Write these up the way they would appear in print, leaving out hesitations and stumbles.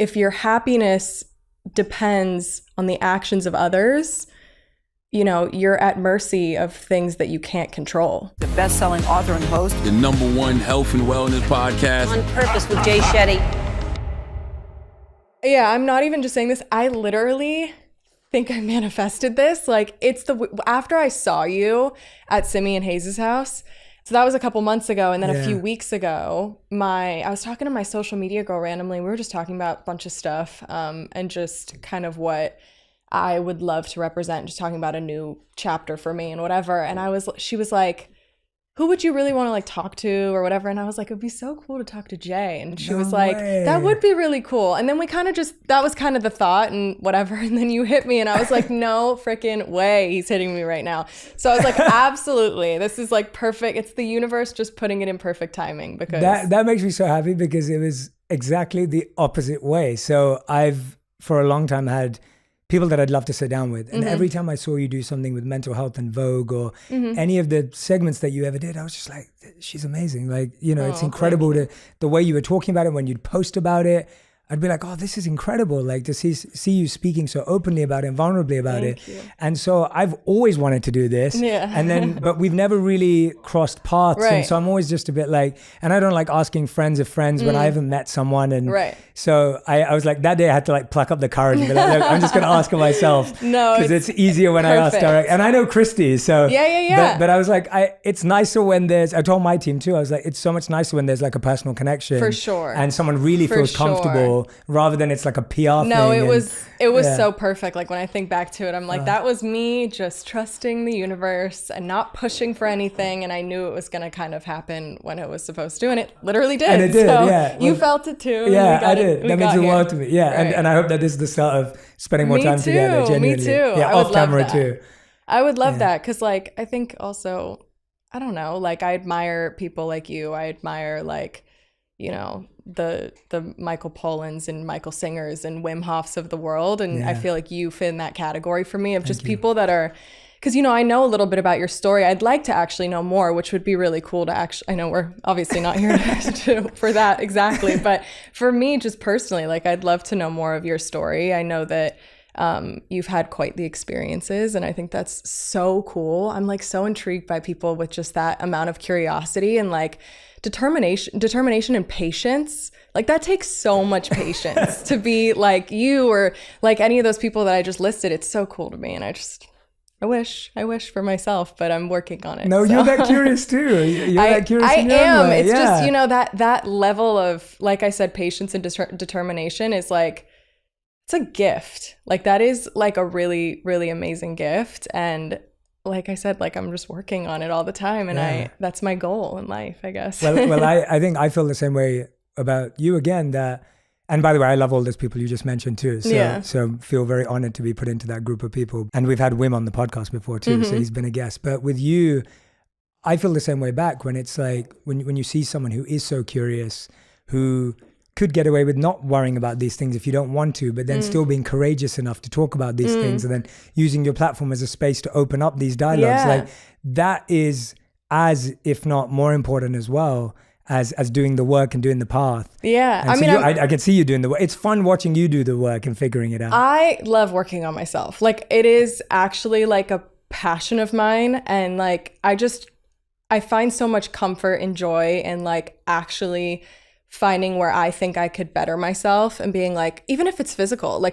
if your happiness depends on the actions of others, you know, you're at mercy of things that you can't control. The best-selling author and host. The #1 health and wellness podcast. On Purpose with Jay Shetty. Yeah, I'm not even just saying this. I literally think I manifested this. Like, it's after I saw you at Simi and Hayes' house. So that was a couple months ago. And then a few weeks ago, I was talking to my social media girl randomly. We were just talking about a bunch of stuff and just kind of what I would love to represent, just talking about a new chapter for me and whatever. And she was like, who would you really want to like talk to or whatever? And I was like, it'd be so cool to talk to Jay. And she was like, that would be really cool. And then we kind of that was kind of the thought and whatever. And then you hit me and I was like, no freaking way he's hitting me right now. So I was like, absolutely. This is like perfect. It's the universe just putting it in perfect timing, because that makes me so happy, because it was exactly the opposite way. So I've, for a long time, had people that I'd love to sit down with. And every time I saw you do something with mental health and Vogue or any of the segments that you ever did, I was just like, she's amazing. Like, you know, it's incredible the way you were talking about it when you'd post about it. I'd be like, oh, this is incredible. Like to see you speaking so openly about it and vulnerably about it. You. And so I've always wanted to do this. Yeah. And then, but we've never really crossed paths. Right. And so I'm always just a bit like, and I don't like asking friends of friends when I haven't met someone. And so I was like, that day I had to like pluck up the courage and be like, look, I'm just going to ask her myself. No, because it's easier when I ask direct. And I know Christy, so. Yeah. But I was like, it's nicer when I told my team too, I was like, it's so much nicer when there's like a personal connection. For sure. And someone really feels comfortable rather than it's like a PR thing. No, it was so perfect. Like when I think back to it, I'm like, that was me just trusting the universe and not pushing for anything. And I knew it was going to kind of happen when it was supposed to. And it literally did. And it did, so yeah. You felt it too. Yeah, I did. That means the world to me. Yeah. Right. And I hope that this is the start of spending more time together. Genuinely. Me too. Yeah, off camera too. I would love that. Cause like, I think also, I don't know, like I admire people like you. I admire like, you know, the Michael Pollan's and Michael Singers and Wim Hofs of the world. And I feel like you fit in that category for me of just people that are, because, you know, I know a little bit about your story. I'd like to actually know more, which would be really cool to actually, I know we're obviously not here for that exactly. But for me, just personally, like I'd love to know more of your story. I know that you've had quite the experiences, and I think that's so cool. I'm like so intrigued by people with just that amount of curiosity and like determination and patience. Like that takes so much patience to be like you or like any of those people that I just listed. It's so cool to me, and I wish for myself, but I'm working on it. No, so. You're that curious too. You're that curious in your own way. It's just, you know, that level of, like I said, patience and determination is like, it's a gift. Like that is like a really, really amazing gift. And like I said, like I'm just working on it all the time. And that's my goal in life, I guess. Well, I think I feel the same way about you again, that, and by the way, I love all those people you just mentioned too. So feel very honored to be put into that group of people. And we've had Wim on the podcast before too. So he's been a guest. But with you, I feel the same way back when it's like, when you see someone who is so curious, who could get away with not worrying about these things if you don't want to, but then still being courageous enough to talk about these things, and then using your platform as a space to open up these dialogues. Like that is as, if not more important as well as doing the work and doing the path. Yeah. And I mean, I can see you doing the work. It's fun watching you do the work and figuring it out. I love working on myself. Like it is actually like a passion of mine. And like, I find so much comfort and joy in like actually finding where I think I could better myself and being like, even if it's physical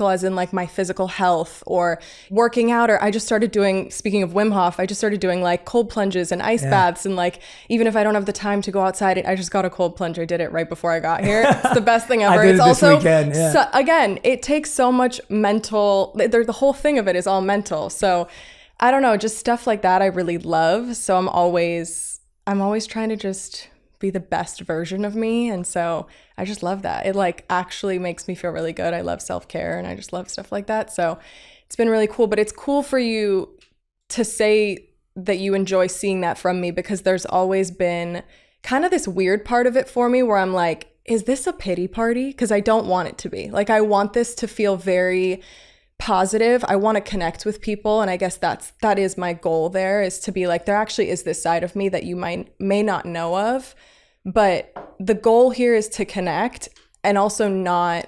as in like my physical health or working out, or I just started doing, speaking of Wim Hof, I just started doing like cold plunges and ice baths. And like, even if I don't have the time to go outside, I just got a cold plunge. I did it right before I got here. It's the best thing ever. I did it's it this also, weekend, so, again, it takes so much mental, the whole thing of it is all mental. So I don't know, just stuff like that I really love. So I'm always trying to just be the best version of me. And so I just love that. It like actually makes me feel really good. I love self-care and I just love stuff like that. So it's been really cool, but it's cool for you to say that you enjoy seeing that from me, because there's always been kind of this weird part of it for me where I'm like, is this a pity party? Because I don't want it to be. Like I want this to feel very positive. I want to connect with people, and I guess that is my goal there, is to be like, there actually is this side of me that you may not know of, but the goal here is to connect and also not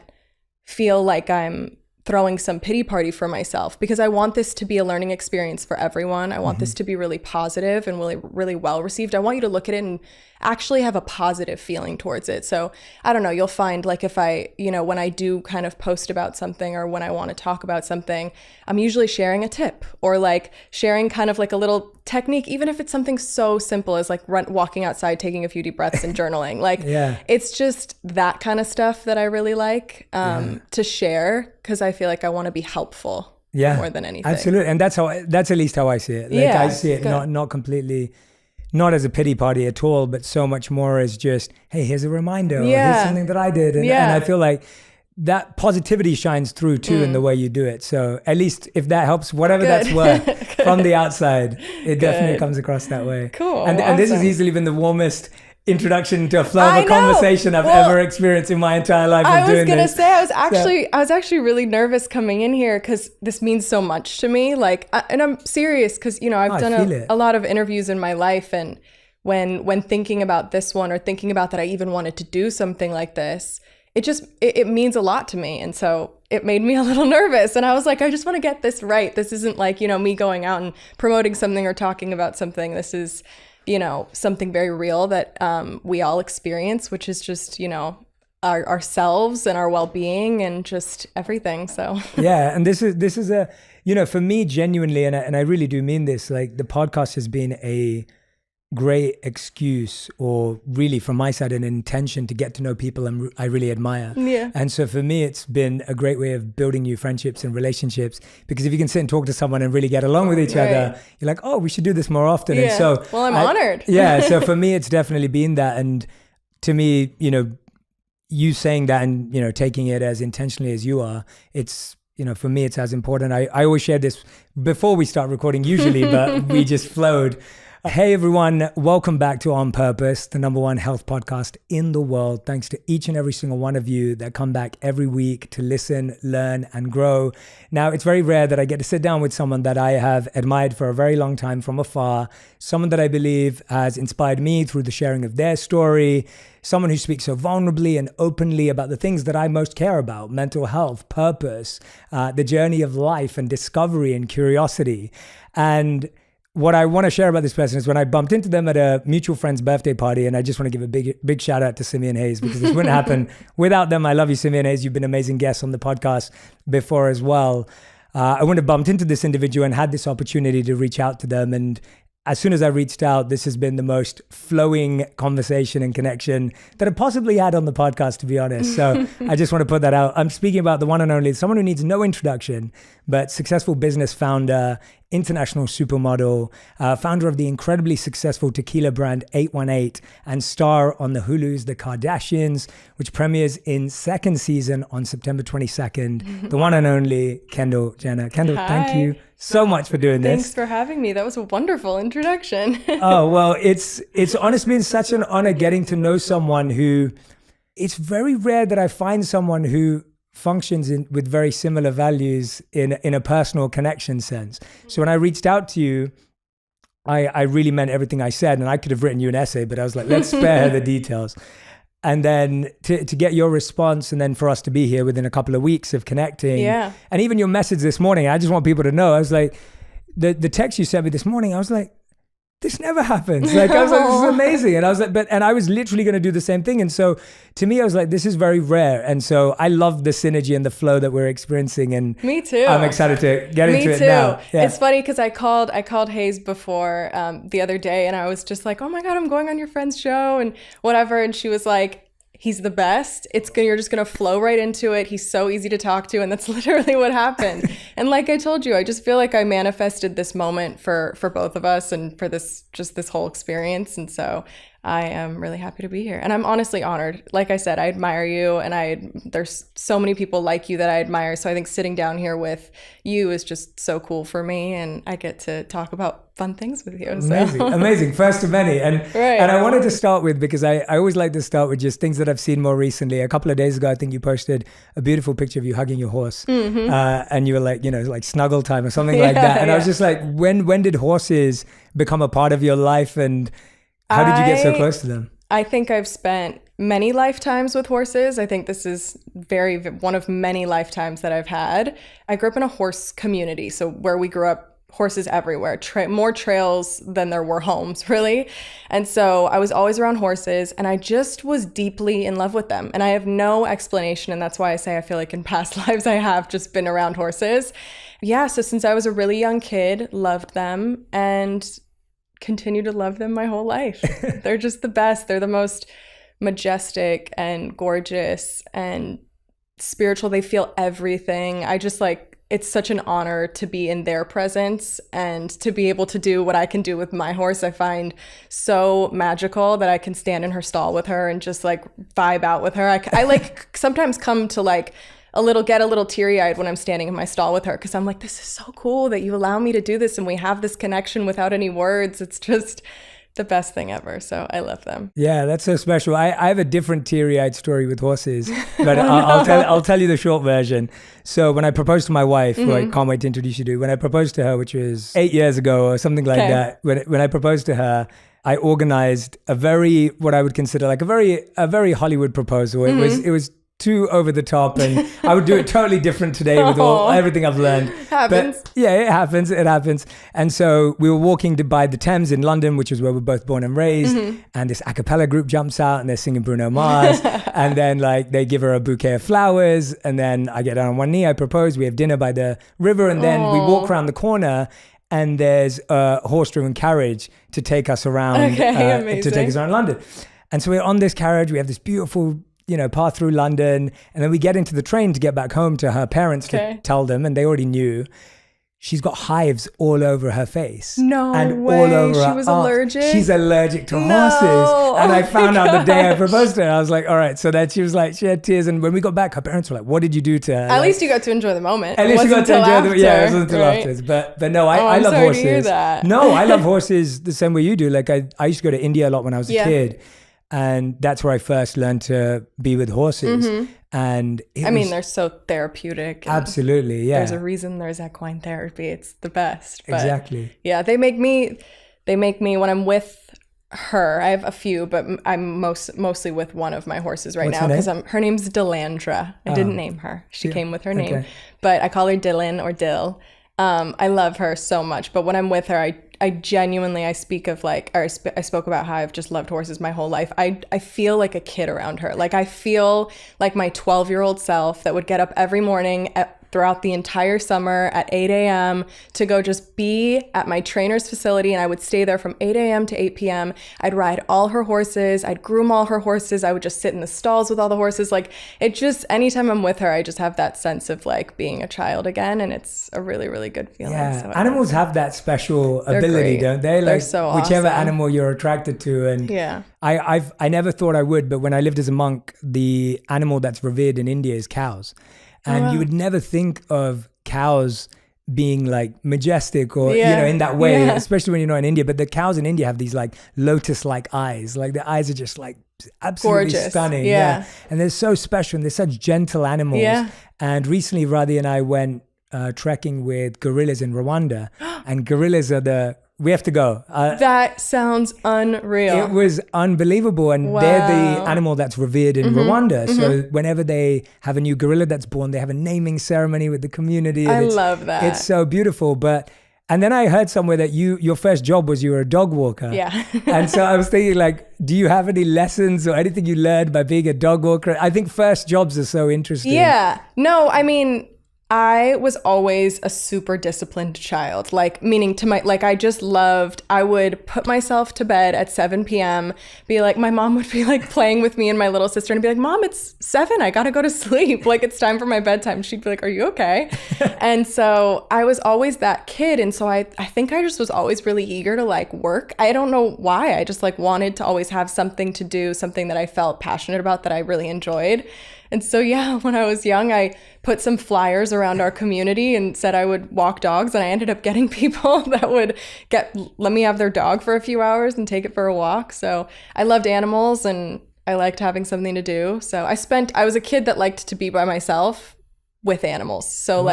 feel like I'm throwing some pity party for myself, because I want this to be a learning experience for everyone. I want this to be really positive and really, really well received. I want you to look at it and actually have a positive feeling towards it. So I don't know, you'll find like if I, when I do kind of post about something or when I want to talk about something, I'm usually sharing a tip or like sharing kind of like a little technique, even if it's something so simple as like walking outside, taking a few deep breaths and journaling. Like it's just that kind of stuff that I really like to share, because I feel like I want to be helpful more than anything. Absolutely. And that's at least how I see it. Like I see it not completely, not as a pity party at all, but so much more as just, hey, here's a reminder, or here's something that I did. And I feel like that positivity shines through too in the way you do it. So at least if that helps, whatever that's worth from the outside, it definitely comes across that way. Cool. And this has easily been the warmest introduction to a flow of a conversation I've ever experienced in my entire life. I was actually really nervous coming in here because this means so much to me. Like, and I'm serious because, I've done a lot of interviews in my life. And when thinking about this one or thinking about that I even wanted to do something like this, it means a lot to me. And so it made me a little nervous. And I was like, I just want to get this right. This isn't like, me going out and promoting something or talking about something. This is, something very real that we all experience, which is just, ourselves and our well-being and just everything. So yeah, and this is a, for me genuinely, and I really do mean this, like the podcast has been a great excuse, or really from my side an intention to get to know people I really admire. And so for me it's been a great way of building new friendships and relationships, because if you can sit and talk to someone and really get along with each other, you're like, oh, we should do this more often. And so I'm honored. So for me it's definitely been that. And to me, you saying that and taking it as intentionally as you are, it's for me it's as important. I always share this before we start recording usually, but we just flowed. Hey everyone, welcome back to On Purpose, the #1 health podcast in the world. Thanks to each and every single one of you that come back every week to listen, learn, and grow. Now, it's very rare that I get to sit down with someone that I have admired for a very long time from afar, someone that I believe has inspired me through the sharing of their story, someone who speaks so vulnerably and openly about the things that I most care about: mental health, purpose, the journey of life and discovery and curiosity. And what I want to share about this person is when I bumped into them at a mutual friend's birthday party, and I just want to give a big shout out to Simeon Hayes, because this wouldn't happen without them. I love you, Simeon Hayes. You've been an amazing guest on the podcast before as well. I wouldn't have bumped into this individual and had this opportunity to reach out to them. And as soon as I reached out, this has been the most flowing conversation and connection that I possibly had on the podcast, to be honest. So I just want to put that out. I'm speaking about the one and only, someone who needs no introduction, but successful business founder, international supermodel, founder of the incredibly successful tequila brand 818, and star on the Hulu's The Kardashians, which premieres in second season on September 22nd. The one and only Kendall Jenner. Kendall, thank you so much for doing this. Thanks for having me. That was a wonderful introduction. Oh, well, it's honestly been such an honor getting to know someone who, it's very rare that I find someone who functions with very similar values in a personal connection sense. So when I reached out to you, I really meant everything I said, and I could have written you an essay, but I was like, let's spare her the details. And then to get your response, and then for us to be here within a couple of weeks of connecting. Yeah. And even your message this morning, I just want people to know, I was like, the text you sent me this morning, I was like, this never happens. Like, I was like, this is amazing. And I was like, and I was literally going to do the same thing. And so to me, I was like, this is very rare. And so I love the synergy and the flow that we're experiencing. And me too. I'm excited to get into it now. Yeah. It's funny because I called Hayes before the other day, and I was just like, oh my God, I'm going on your friend's show and whatever. And she was like, he's the best. You're just going to flow right into it. He's so easy to talk to. And that's literally what happened. And like I told you, I just feel like I manifested this moment for both of us and for this whole experience. And so I am really happy to be here. And I'm honestly honored. Like I said, I admire you, and there's so many people like you that I admire. So I think sitting down here with you is just so cool for me, and I get to talk about fun things with you. So. Amazing. First of many. And I wanted to start with, because I always like to start with just things that I've seen more recently. A couple of days ago, I think you posted a beautiful picture of you hugging your horse. Mm-hmm. And you were like, like snuggle time or something like that. And I was just like, when did horses become a part of your life, and how did you get so close to them? I think I've spent many lifetimes with horses. I think this is one of many lifetimes that I've had. I grew up in a horse community. So where we grew up, horses everywhere, more trails than there were homes, really. And so I was always around horses, and I just was deeply in love with them. And I have no explanation. And that's why I say I feel like in past lives I have just been around horses. Yeah, so since I was a really young kid, loved them and continue to love them my whole life. They're just the best. They're the most majestic and gorgeous and spiritual. They feel everything. I just it's such an honor to be in their presence and to be able to do what I can do with my horse. I find so magical that I can stand in her stall with her and just vibe out with her. I sometimes come to get a little teary-eyed when I'm standing in my stall with her, because I'm like, this is so cool that you allow me to do this and we have this connection without any words. It's just the best thing ever. So I love them. Yeah, that's so special. I have a different teary-eyed story with horses, but I'll tell you the short version. So when I proposed to my wife, who I can't wait to introduce you to, when I proposed to her, which was 8 years ago or something like that, when I proposed to her, I organized what I would consider a very Hollywood proposal. It was too over the top, and I would do it totally different today with everything I've learned. Happens. But yeah, it happens. And so we were walking by the Thames in London, which is where we're both born and raised. And this a cappella group jumps out and they're singing Bruno Mars. And then they give her a bouquet of flowers. And then I get down on one knee, I propose, we have dinner by the river. And then we walk around the corner and there's a horse-driven carriage to take us around, to take us around London. And so we're on this carriage, we have this beautiful path through London, and then we get into the train to get back home to her parents to tell them, and they already knew. She's got hives all over her face. No and way. All over she was allergic? She's allergic to horses. And I found out the day I proposed to her. I was like, all right. So then she was she had tears. And when we got back, her parents were like, what did you do to her? At least you got to enjoy the moment. At least you got to enjoy the, yeah, it wasn't until right? afterwards. But no, I love sorry horses. To hear that. No, I love horses the same way you do. I used to go to India a lot when I was a kid. And that's where I first learned to be with horses. And they're so therapeutic. Absolutely, yeah. There's a reason there's equine therapy. It's the best. But exactly. Yeah, they make me when I'm with her. I have a few, but I'm mostly with one of my horses right now because her name's Delandra. I didn't name her. She came with her name, but I call her Dylan or Dill. I love her so much, but when I'm with her, I genuinely, I speak of I spoke about how I've just loved horses my whole life. I feel like a kid around her. I feel like my 12-year-old self that would get up every morning throughout the entire summer at 8 a.m. to go just be at my trainer's facility, and I would stay there from 8 a.m. to 8 p.m. I'd ride all her horses. I'd groom all her horses. I would just sit in the stalls with all the horses. Anytime I'm with her, I just have that sense of being a child again, and it's a really, really good feeling. Yeah, so animals have that special ability, don't they? They're so whichever awesome. animal you're attracted to. And yeah. I never thought I would, but when I lived as a monk, the animal that's revered in India is cows. And you would never think of cows being majestic or, in that way, especially when you're not in India. But the cows in India have these lotus-like eyes. The eyes are just absolutely gorgeous. Stunning. Yeah. And they're so special and they're such gentle animals. Yeah. And recently, Radhi and I went trekking with gorillas in Rwanda. And gorillas we have to go. That sounds unreal. It was unbelievable. And they're the animal that's revered in Rwanda. So whenever they have a new gorilla that's born, they have a naming ceremony with the community. I love that. It's so beautiful. And then I heard somewhere that your first job was you were a dog walker. Yeah. And so I was thinking do you have any lessons or anything you learned by being a dog walker? I think first jobs are so interesting. Yeah. No, I was always a super disciplined child, meaning I just loved, I would put myself to bed at 7 p.m., my mom would be playing with me and my little sister and be like, Mom, it's 7, I gotta go to sleep. It's time for my bedtime. She'd be like, are you okay? And so I was always that kid. And so I think I just was always really eager to work. I don't know why. I just wanted to always have something to do, something that I felt passionate about that I really enjoyed. And so, when I was young, I put some flyers around our community and said I would walk dogs. And I ended up getting people that would let me have their dog for a few hours and take it for a walk. So I loved animals and I liked having something to do. So I was a kid that liked to be by myself with animals. So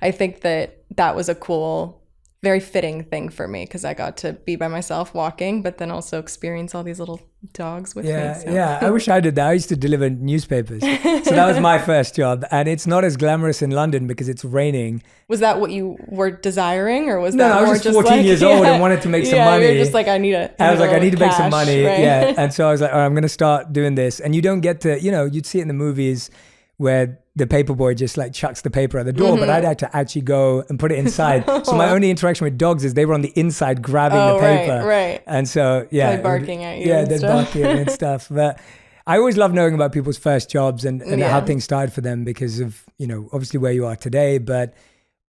I think that was a cool very fitting thing for me because I got to be by myself walking, but then also experience all these little dogs with me. So. Yeah. I wish I did that. I used to deliver newspapers. So that was my first job. And it's not as glamorous in London because it's raining. Was that what you were desiring, or was No, that I more was just 14 years old and wanted to make some money. You're just like, I need to make some money. Right? Yeah. And so I was like, all right, I'm going to start doing this. And you don't get to, you'd see it in the movies where the paper boy just like chucks the paper at the door, but I'd had to actually go and put it inside. So my only interaction with dogs is they were on the inside grabbing the paper. Right. And so, yeah. Like barking at you. Yeah, they're barking and stuff. But I always love knowing about people's first jobs and how things started for them because of, obviously where you are today. But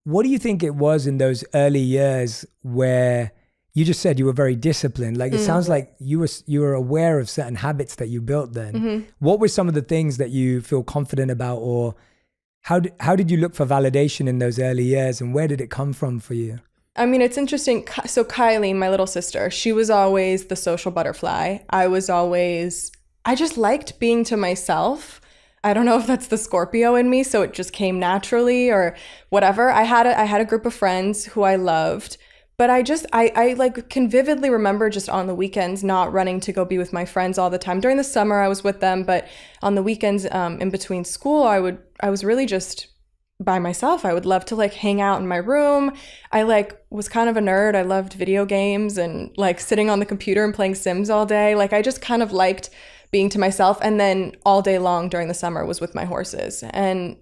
what do you think it was in those early years where you just said you were very disciplined? Like it sounds like you were aware of certain habits that you built then. What were some of the things that you feel confident about, or how did you look for validation in those early years, and where did it come from for you? I mean, it's interesting. So Kylie, my little sister, she was always the social butterfly. I just liked being to myself. I don't know if that's the Scorpio in me, so it just came naturally or whatever. I had a group of friends who I loved. But I like can vividly remember just on the weekends not running to go be with my friends all the time. During the summer, I was with them, but on the weekends in between school, I was really just by myself. I would love to like hang out in my room. I like was kind of a nerd. I loved video games and like sitting on the computer and playing Sims all day. Like I just kind of liked being to myself. And then all day long during the summer was with my horses. And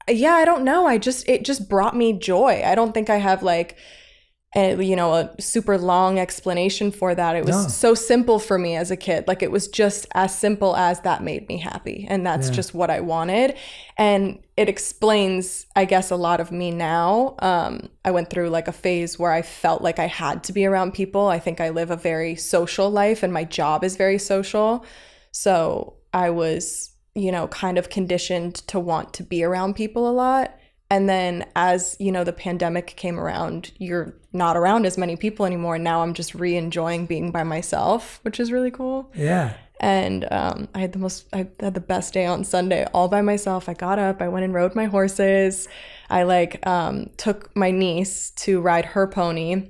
yeah, I don't know. It just brought me joy. I don't think I have like a super long explanation for that. It was so simple for me as a kid. Like it was just as simple as that made me happy. And that's just what I wanted. And it explains, I guess, a lot of me now. I went through like a phase where I felt like I had to be around people. I think I live a very social life and my job is very social. So I was, kind of conditioned to want to be around people a lot. And then as, the pandemic came around, you're not around as many people anymore. And now I'm just re-enjoying being by myself, which is really cool. Yeah. And I had the best day on Sunday all by myself. I got up, I went and rode my horses. I took my niece to ride her pony.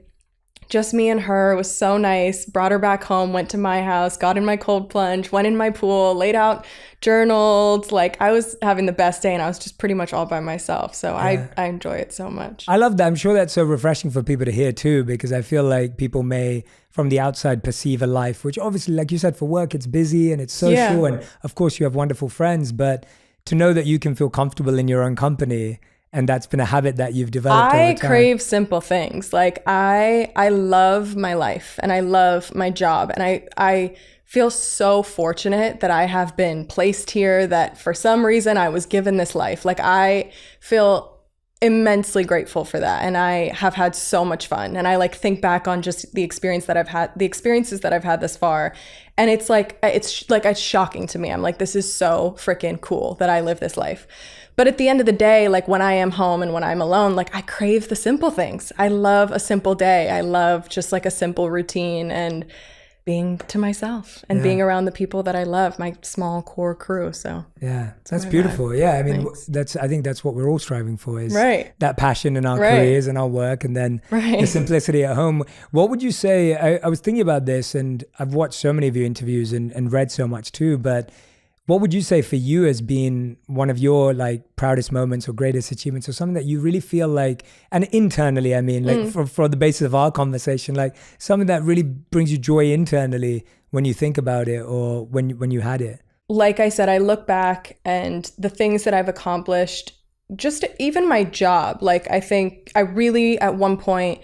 Just me and her. It was so nice. Brought her back home, went to my house, got in my cold plunge, went in my pool, laid out, journaled. Like I was having the best day and I was just pretty much all by myself. So I enjoy it so much. I love that. I'm sure that's so refreshing for people to hear too, because I feel like people may from the outside perceive a life, which obviously, like you said, for work, it's busy and it's social. And of course you have wonderful friends, but to know that you can feel comfortable in your own company. And that's been a habit that you've developed over time. I crave simple things. Like I love my life and I love my job. And I feel so fortunate that I have been placed here, that for some reason I was given this life. Like I feel immensely grateful for that. And I have had so much fun. And I think back on just the experiences that I've had this far. And it's shocking to me. I'm like, this is so freaking cool that I live this life. But at the end of the day, like when I am home and when I'm alone, like I crave the simple things. I love a simple day. I love just like a simple routine and being to myself and being around the people that I love, my small core crew. So that's beautiful. Yeah, I mean, I think that's what we're all striving for, is that passion in our careers and our work, and then the simplicity at home. What would you say? I was thinking about this, and I've watched so many of your interviews and read so much too, but what would you say for you has been one of your proudest moments or greatest achievements, or something that you really feel like, and internally, I mean, for the basis of our conversation, like something that really brings you joy internally when you think about it or when you had it? Like I said, I look back and the things that I've accomplished, just even my job, like I think I really at one point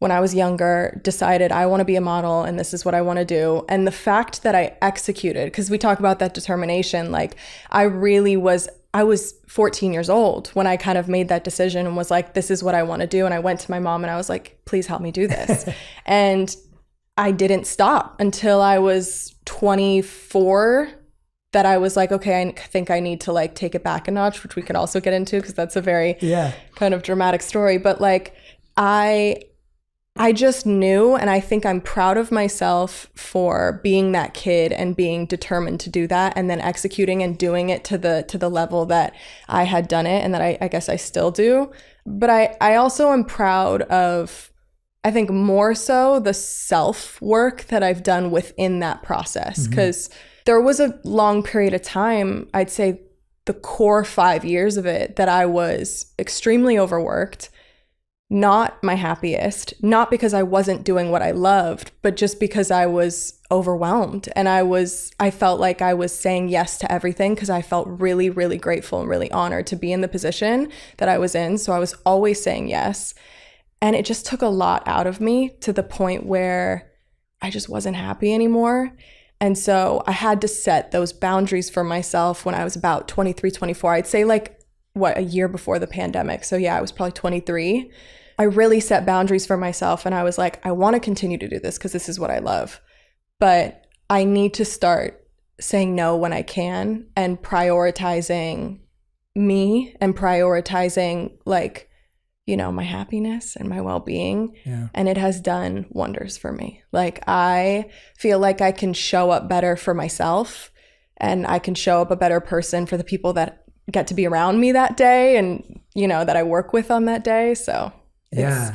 when I was younger, decided I want to be a model and this is what I want to do. And the fact that I executed, because we talk about that determination, like I was 14 years old when I kind of made that decision and was like, this is what I want to do. And I went to my mom and I was like, please help me do this. And I didn't stop until I was 24, that I was like, okay, I think I need to take it back a notch, which we could also get into because that's a very kind of dramatic story. But I just knew, and I think I'm proud of myself for being that kid and being determined to do that, and then executing and doing it to the level that I had done it, and that I guess I still do. But I also am proud of I think more so the self-work that I've done within that process. Because there was a long period of time, I'd say the core 5 years of it, that I was extremely overworked, not my happiest, not because I wasn't doing what I loved, but just because I was overwhelmed. And I felt like I was saying yes to everything because I felt really, really grateful and really honored to be in the position that I was in. So I was always saying yes. And it just took a lot out of me to the point where I just wasn't happy anymore. And so I had to set those boundaries for myself when I was about 23, 24. I'd say like, a year before the pandemic. So yeah, I was probably 23. I really set boundaries for myself and I was like, I want to continue to do this because this is what I love. But I need to start saying no when I can and prioritizing me and prioritizing like, you know, my happiness and my well-being. Yeah. And it has done wonders for me. Like I feel like I can show up better for myself and I can show up a better person for the people that get to be around me that day and, you know, that I work with on that day. So yeah.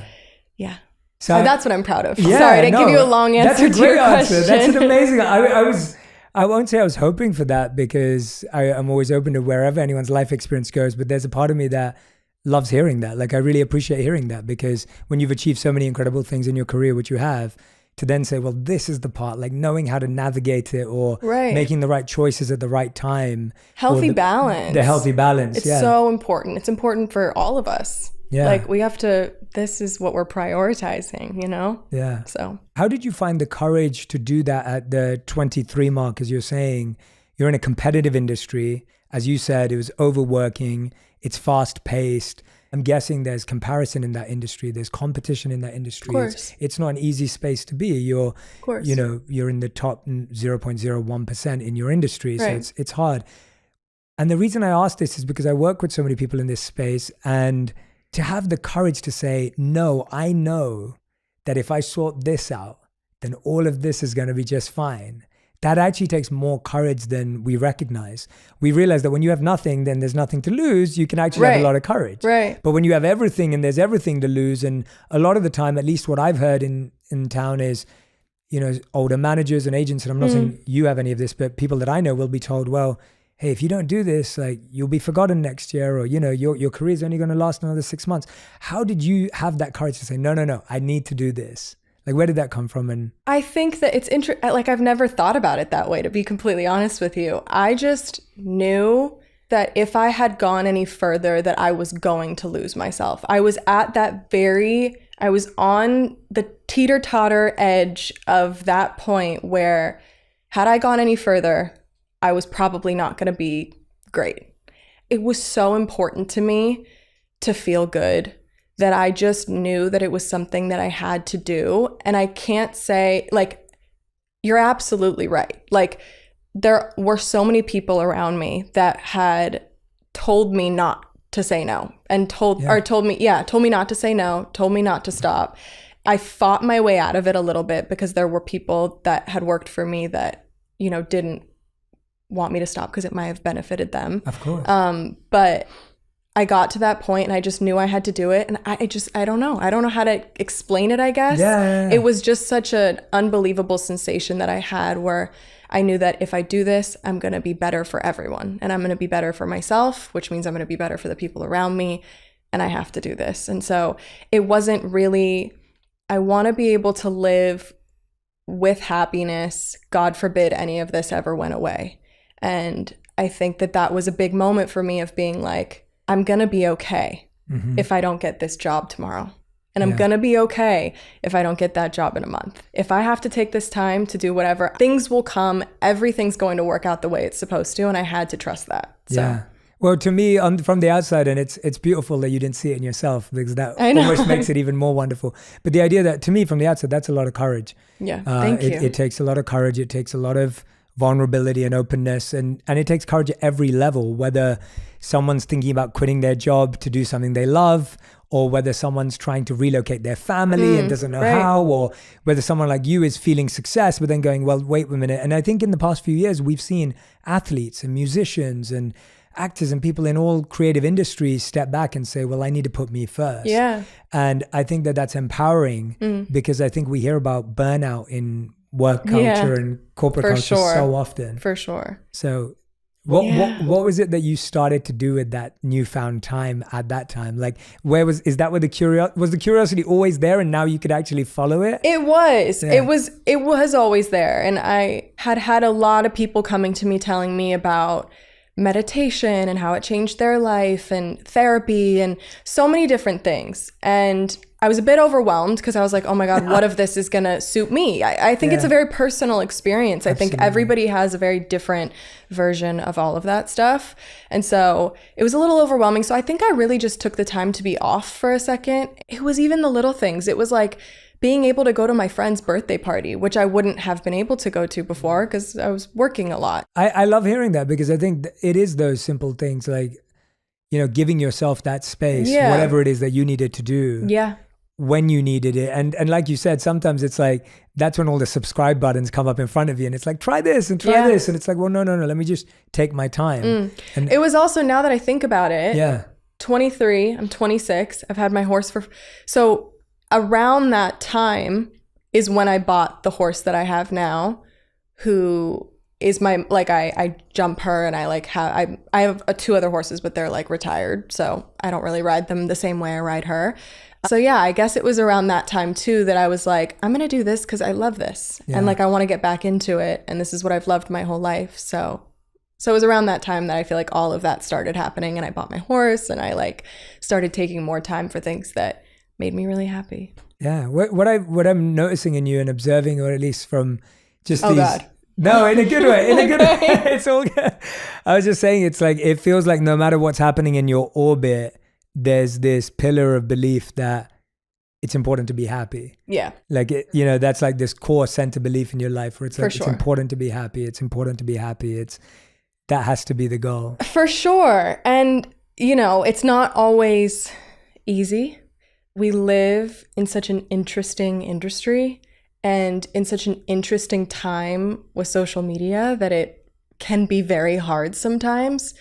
So that's what I'm proud of. Yeah, sorry to give you a long answer to your question. That's an amazing. I won't say I was hoping for that because I'm always open to wherever anyone's life experience goes. But there's a part of me that loves hearing that. Like I really appreciate hearing that because when you've achieved so many incredible things in your career, which you have, to then say, well, this is the part, like knowing how to navigate it or making the right choices at the right time. Healthy balance. The healthy balance. It's so important. It's important for all of us. Yeah. Like we have to, this is what we're prioritizing, you know? Yeah. So how did you find the courage to do that at the 23 mark? As you're saying, you're in a competitive industry. As you said, it was overworking. It's fast paced. I'm guessing there's comparison in that industry. There's competition in that industry. Of course. It's not an easy space to be. You're in the top 0.01% in your industry. Right. So it's hard. And the reason I ask this is because I work with so many people in this space, and to have the courage to say, no, I know that if I sort this out, then all of this is going to be just fine. That actually takes more courage than we recognize. We realize that when you have nothing, then there's nothing to lose. You can actually have a lot of courage. Right. But when you have everything and there's everything to lose, and a lot of the time, at least what I've heard in town is, you know, older managers and agents, and I'm not saying you have any of this, but people that I know will be told, well, hey, if you don't do this, like you'll be forgotten next year, or, you know, your career is only going to last another 6 months. How did you have that courage to say, no, I need to do this? Like, where did that come from? And I think that it's like, I've never thought about it that way, to be completely honest with you. I just knew that if I had gone any further, that I was going to lose myself. I was at I was on the teeter-totter edge of that point where had I gone any further, I was probably not going to be great. It was so important to me to feel good that I just knew that it was something that I had to do. And I can't say, like, you're absolutely right. Like, there were so many people around me that had told me not to say no and told me not to say no, told me not to stop. I fought my way out of it a little bit because there were people that had worked for me that, you know, didn't want me to stop because it might have benefited them. Of course. But I got to that point and I just knew I had to do it. And I don't know. I don't know how to explain it, I guess. Yeah. It was just such an unbelievable sensation that I had where I knew that if I do this, I'm going to be better for everyone. And I'm going to be better for myself, which means I'm going to be better for the people around me. And I have to do this. And so it wasn't really, I want to be able to live with happiness. God forbid any of this ever went away. And I think that was a big moment for me of being like, I'm going to be okay if I don't get this job tomorrow. And I'm going to be okay if I don't get that job in a month. If I have to take this time to do whatever, things will come. Everything's going to work out the way it's supposed to. And I had to trust that. So. Yeah. Well, to me, from the outside, and it's beautiful that you didn't see it in yourself, because that almost makes it even more wonderful. But the idea that, to me, from the outside, that's a lot of courage. Yeah, thank you. It takes a lot of courage. It takes a lot of vulnerability and openness, and it takes courage at every level, whether someone's thinking about quitting their job to do something they love, or whether someone's trying to relocate their family and doesn't know how, or whether someone like you is feeling success but then going, well, wait a minute. And I think in the past few years we've seen athletes and musicians and actors and people in all creative industries step back and say, well, I need to put me first. Yeah. And I think that that's empowering because I think we hear about burnout in work culture and corporate culture so often. For sure. So what was it that you started to do with that newfound time at that time? Like, was the curiosity always there and now you could actually follow it? It was. Yeah. It was always there. And I had a lot of people coming to me telling me about meditation and how it changed their life and therapy and so many different things. And I was a bit overwhelmed because I was like, oh my God, what if this is going to suit me? I think it's a very personal experience. Absolutely. I think everybody has a very different version of all of that stuff. And so it was a little overwhelming. So I think I really just took the time to be off for a second. It was even the little things. It was like being able to go to my friend's birthday party, which I wouldn't have been able to go to before because I was working a lot. I love hearing that because I think it is those simple things like, giving yourself that space, whatever it is that you needed to do. Yeah. When you needed it. And like you said, sometimes it's like, that's when all the subscribe buttons come up in front of you and it's like, try this and try this. And it's like, well, no, let me just take my time. And it was also, now that I think about it, 23, I'm 26. I've had my horse so around that time is when I bought the horse that I have now, who is my, like, I jump her and I have 2 other horses, but they're like retired. So I don't really ride them the same way I ride her. So yeah, I guess it was around that time too that I was like, I'm going to do this because I love this. Yeah. And like, I want to get back into it. And this is what I've loved my whole life. So it was around that time that I feel like all of that started happening and I bought my horse and I like started taking more time for things that made me really happy. Yeah. What I'm noticing in you and observing, or at least from just these... God. No, in a good way. In a good way. It's all good. I was just saying, it's like, it feels like no matter what's happening in your orbit, there's this pillar of belief that it's important to be happy. Yeah. Like, that's like this core center belief in your life where it's like, it's important to be happy. It's important to be happy. That has to be the goal. For sure. And, it's not always easy. We live in such an interesting industry and in such an interesting time with social media that it can be very hard sometimes.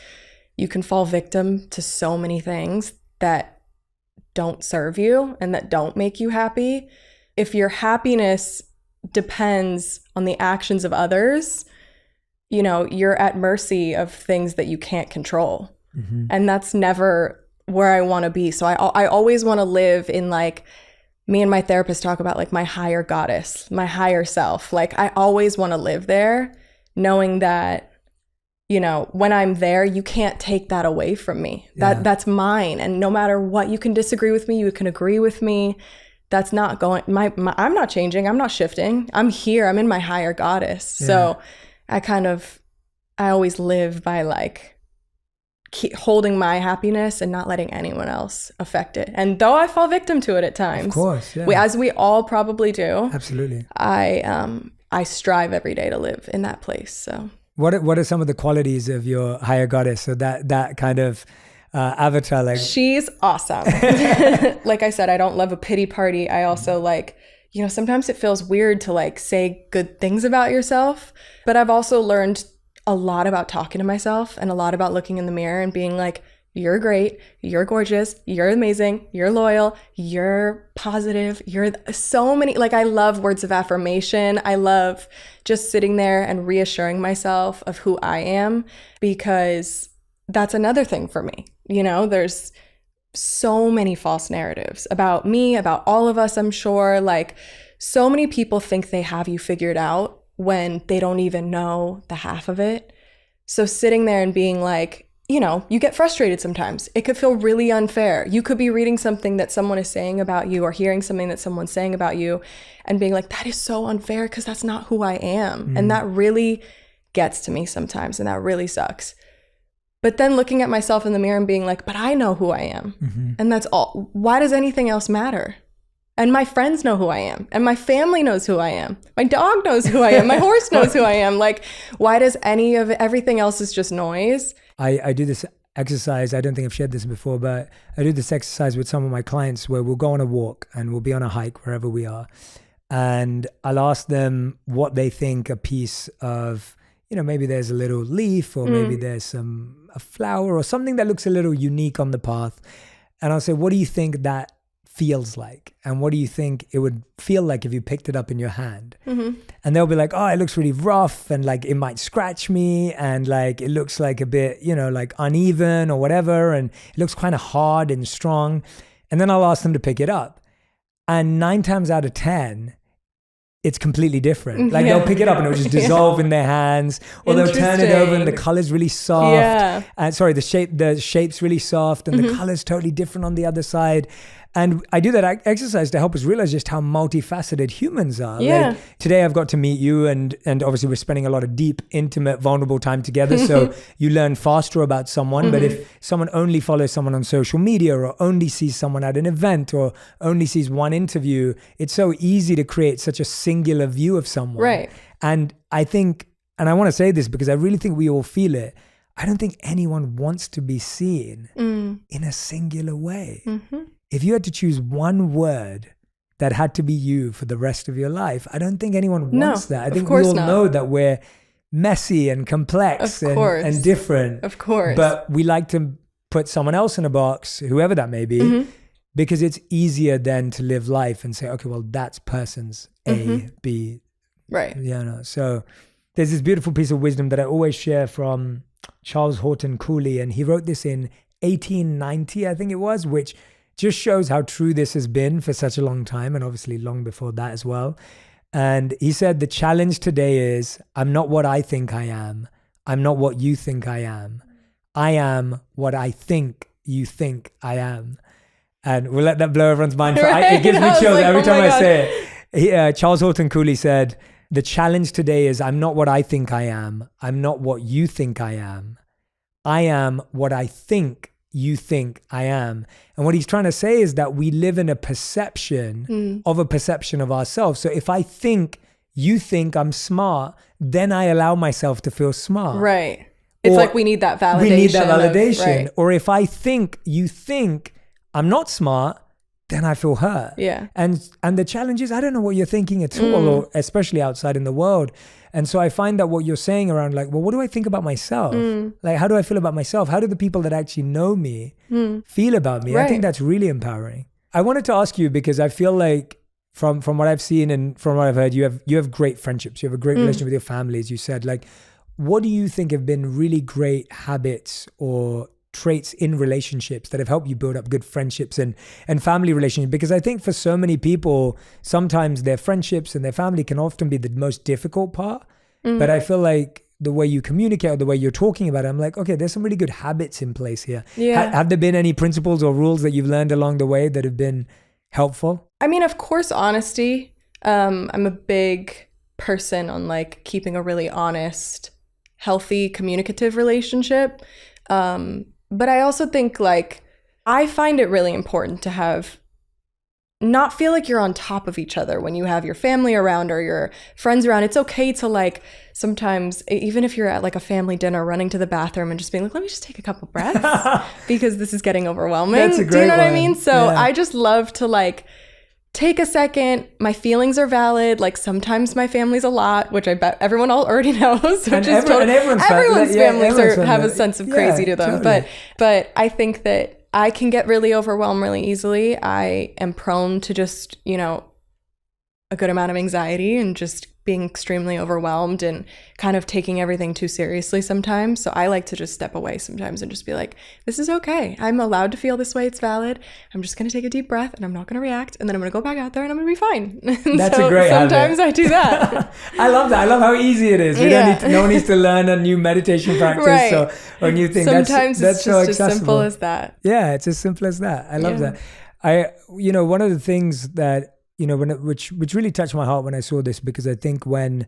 You can fall victim to so many things that don't serve you and that don't make you happy. If your happiness depends on the actions of others, you're at mercy of things that you can't control. Mm-hmm. And that's never where I want to be. So I always want to live in, like, me and my therapist talk about, like, my higher goddess, my higher self. Like, I always want to live there knowing that, when I'm there, you can't take that away from me. That's mine. And no matter what, you can disagree with me, you can agree with me. That's not going, I'm not changing. I'm not shifting. I'm here. I'm in my higher goddess. Yeah. So I always live by, like, keep holding my happiness and not letting anyone else affect it. And though I fall victim to it at times, of course, as we all probably do. Absolutely. I strive every day to live in that place. So. What are some of the qualities of your higher goddess? So that kind of avatar, like, she's awesome. Like I said, I don't love a pity party. I also like, sometimes it feels weird to like say good things about yourself, but I've also learned a lot about talking to myself and a lot about looking in the mirror and being like, you're great, you're gorgeous, you're amazing, you're loyal, you're positive, you're so many, like, I love words of affirmation. I love just sitting there and reassuring myself of who I am, because that's another thing for me. There's so many false narratives about me, about all of us, I'm sure. Like, so many people think they have you figured out when they don't even know the half of it. So sitting there and being like, you get frustrated sometimes. It could feel really unfair. You could be reading something that someone is saying about you or hearing something that someone's saying about you and being like, that is so unfair because that's not who I am. Mm. And that really gets to me sometimes, and that really sucks. But then looking at myself in the mirror and being like, but I know who I am. Mm-hmm. And that's all. Why does anything else matter? And my friends know who I am. And my family knows who I am. My dog knows who I am. My horse knows who I am. Like, why does everything else is just noise? I do this exercise. I don't think I've shared this before, but I do this exercise with some of my clients where we'll go on a walk and we'll be on a hike wherever we are. And I'll ask them what they think a piece of, maybe there's a little leaf, or maybe there's a flower or something that looks a little unique on the path. And I'll say, what do you think that feels like? And what do you think it would feel like if you picked it up in your hand? And they'll be like, oh, it looks really rough, and like it might scratch me, and like it looks like a bit, like uneven or whatever, and it looks kind of hard and strong. And then I'll ask them to pick it up. And 9 times out of 10, it's completely different. Like they'll pick it up and it'll just dissolve in their hands, or they'll turn it over and the color's really soft. The shape's really soft, and the color's totally different on the other side. And I do that exercise to help us realize just how multifaceted humans are. Yeah. Like today I've got to meet you, and obviously we're spending a lot of deep, intimate, vulnerable time together. So you learn faster about someone. But if someone only follows someone on social media, or only sees someone at an event, or only sees one interview, it's so easy to create such a singular view of someone. Right. And I think, and I want to say this because I really think we all feel it, I don't think anyone wants to be seen in a singular way. If you had to choose one word that had to be you for the rest of your life, I don't think anyone wants that. I think we all know that we're messy and complex and different. Of course. But we like to put someone else in a box, whoever that may be, because it's easier then to live life and say, okay, well, that's person's A, B. Right. So there's this beautiful piece of wisdom that I always share from Charles Horton Cooley, and he wrote this in 1890, I think it was, which just shows how true this has been for such a long time, and obviously long before that as well. And he said, the challenge today is, I'm not what I think I am. I'm not what you think I am. I am what I think you think I am. And we'll let that blow everyone's mind. It gives me chills every time I say it. Charles Horton Cooley said, the challenge today is, I'm not what I think I am. I'm not what you think I am. I am what I think you think I am. And what he's trying to say is that we live in a perception of a perception of ourselves. So if I think you think I'm smart, then I allow myself to feel smart. Right. It's like we need that validation. We need that validation. Right. Or if I think you think I'm not smart, then I feel hurt. Yeah. And the challenge is, I don't know what you're thinking at all, or especially outside in the world. And so I find that what you're saying around like, well, what do I think about myself? Like, how do I feel about myself? How do the people that actually know me feel about me? Right. I think that's really empowering. I wanted to ask you, because I feel like from what I've seen and from what I've heard, you have great friendships. You have a great relationship with your family, as you said. Like, what do you think have been really great habits or traits in relationships that have helped you build up good friendships and family relationships? Because I think for so many people, sometimes their friendships and their family can often be the most difficult part. But I feel like the way you communicate or the way you're talking about it, I'm like, okay, there's some really good habits in place here. Yeah. Have there been any principles or rules that you've learned along the way that have been helpful? I mean, of course, honesty. I'm a big person on like keeping a really honest, healthy, communicative relationship. But I also think like, I find it really important to not feel like you're on top of each other when you have your family around or your friends around. It's okay to like, sometimes, even if you're at like a family dinner, running to the bathroom and just being like, let me just take a couple breaths because this is getting overwhelming. That's a great Do you know what I one. mean? So I just love to like, take a second. My feelings are valid. Like sometimes my family's a lot, which I bet everyone already knows. Which is everyone's families have a sense of crazy to them. Totally. But I think that I can get really overwhelmed really easily. I am prone to just, a good amount of anxiety and just being extremely overwhelmed and kind of taking everything too seriously sometimes. So I like to just step away sometimes and just be like, this is okay. I'm allowed to feel this way. It's valid. I'm just going to take a deep breath and I'm not going to react. And then I'm going to go back out there and I'm going to be fine. That's a great habit. Sometimes I do that. I love that. I love how easy it is. No one needs to learn a new meditation practice or new thing. Sometimes that's it's so just as simple as that. Yeah, it's as simple as that. I love that. One of the things that, which really touched my heart when I saw this, because I think when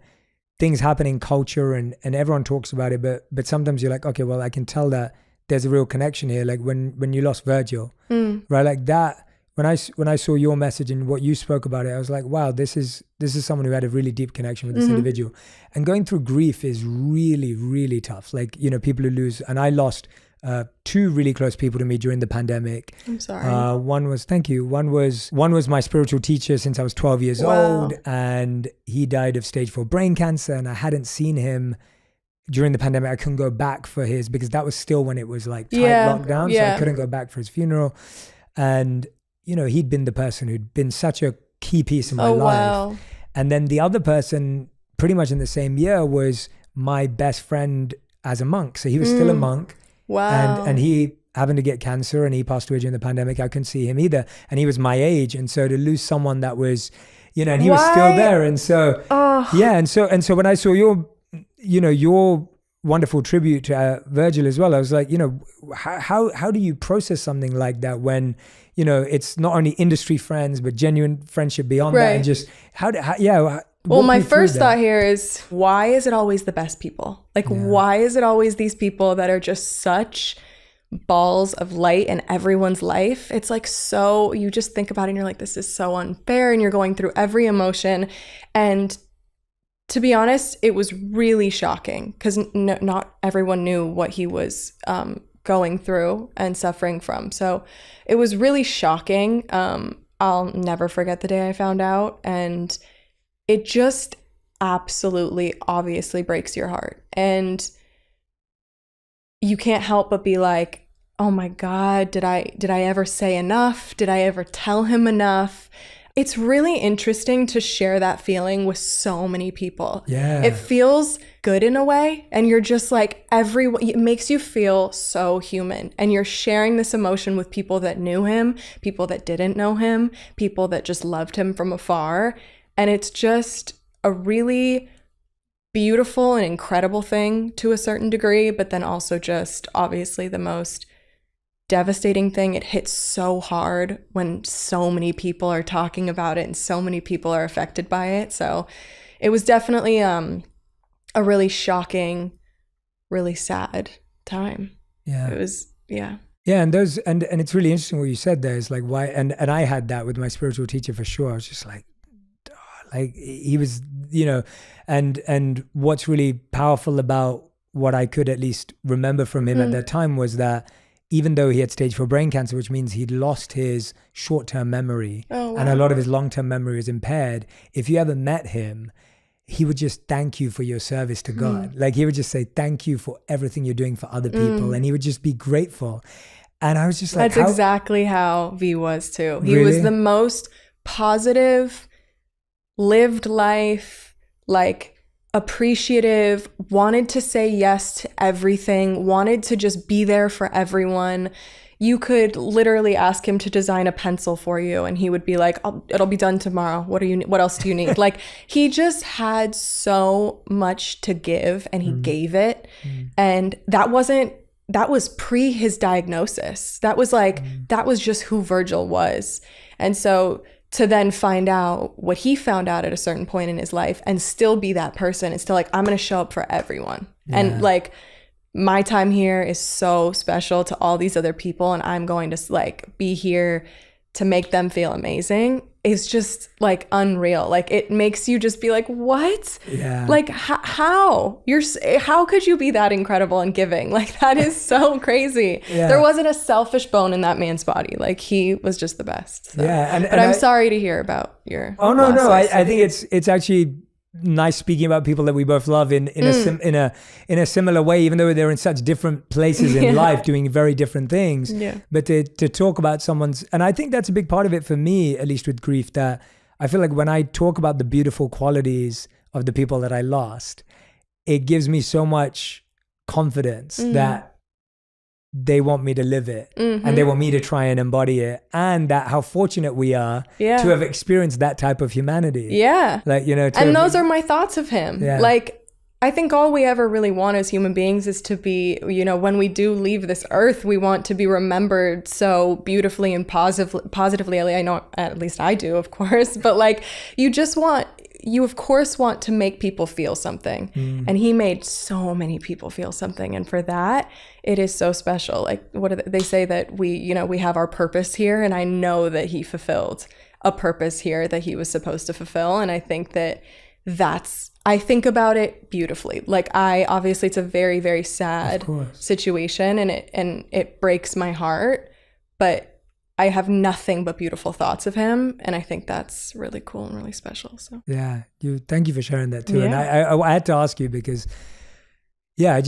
things happen in culture and everyone talks about it, but sometimes you're like, okay, well, I can tell that there's a real connection here. Like when you lost Virgil, right? Like that, when I saw your message and what you spoke about it, I was like, wow, this is someone who had a really deep connection with this individual. And going through grief is really, really tough. Like, people who lose, and I lost two really close people to me during the pandemic. I'm sorry. Thank you. One was my spiritual teacher since I was 12 years old, and he died of stage 4 brain cancer, and I hadn't seen him during the pandemic, I couldn't go back for his, because that was still when it was like tight lockdown. So I couldn't go back for his funeral. And, you know, he'd been the person who'd been such a key piece in my life. Wow. And then the other person pretty much in the same year was my best friend as a monk. So he was still a monk. Wow. And he happened to get cancer and he passed away during the pandemic. I couldn't see him either. And he was my age. And so to lose someone that was, you know, and he was still there. And so, And so when I saw your wonderful tribute to Virgil as well, I was like, you know, how do you process something like that when, you know, it's not only industry friends, but genuine friendship beyond that? And just well, my first thought here is, why is it always the best people? Like, why is it always these people that are just such balls of light in everyone's life? It's like, so you just think about it and you're like, this is so unfair, and you're going through every emotion. And to be honest, it was really shocking because not everyone knew what he was going through and suffering from. So it was really shocking. I'll never forget the day I found out, and it just absolutely obviously breaks your heart. And you can't help but be like, oh my God, did I ever say enough? Did I ever tell him enough? It's really interesting to share that feeling with so many people. Yeah. It feels good in a way. And you're just like, it makes you feel so human. And you're sharing this emotion with people that knew him, people that didn't know him, people that just loved him from afar. And it's just a really beautiful and incredible thing to a certain degree, but then also just obviously the most devastating thing. It hits so hard when so many people are talking about it and so many people are affected by it. So it was definitely a really shocking, really sad time. Yeah. It was, yeah. Yeah, and it's really interesting what you said there is like why, and I had that with my spiritual teacher for sure. I was just like he was, you know, and what's really powerful about what I could at least remember from him at that time was that even though he had stage 4 brain cancer, which means he'd lost his short-term memory and a lot of his long-term memory was impaired, if you ever met him, he would just thank you for your service to God. Like he would just say, thank you for everything you're doing for other people. And he would just be grateful. And I was just like, that's exactly how V was too. He was the most positive, lived life, like appreciative, wanted to say yes to everything, wanted to just be there for everyone. You could literally ask him to design a pencil for you and he would be like, it'll be done tomorrow. What else do you need? Like he just had so much to give and he gave it. And that was pre his diagnosis. That was like, that was just who Virgil was. And so to then find out what he found out at a certain point in his life and still be that person, it's still like, I'm going to show up for everyone. Yeah. And like, my time here is so special to all these other people and I'm going to like be here to make them feel amazing. It's just like unreal. Like it makes you just be like, what? Yeah. Like how could you be that incredible and giving? Like that is so crazy. Yeah. There wasn't a selfish bone in that man's body. Like he was just the best. So. Yeah. But I'm sorry to hear about your loss. I think it's actually nice speaking about people that we both love in a similar way, even though they're in such different places in life doing very different things. Yeah. But to talk about someone's, and I think that's a big part of it for me, at least with grief, that I feel like when I talk about the beautiful qualities of the people that I lost, it gives me so much confidence that they want me to live it and they want me to try and embody it, and that how fortunate we are to have experienced that type of humanity. Yeah. Like, you know, and those are my thoughts of him. Yeah. Like, I think all we ever really want as human beings is to be, you know, when we do leave this earth, we want to be remembered so beautifully and positively. I know, at least I do, of course, but like you of course want to make people feel something. And he made so many people feel something. And for that, it is so special. Like they say that we have our purpose here. And I know that he fulfilled a purpose here that he was supposed to fulfill. And I think I think about it beautifully. Like obviously it's a very, very sad situation and it breaks my heart, but I have nothing but beautiful thoughts of him, and I think that's really cool and really special. So thank you for sharing that too. Yeah. And I had to ask you because Yeah,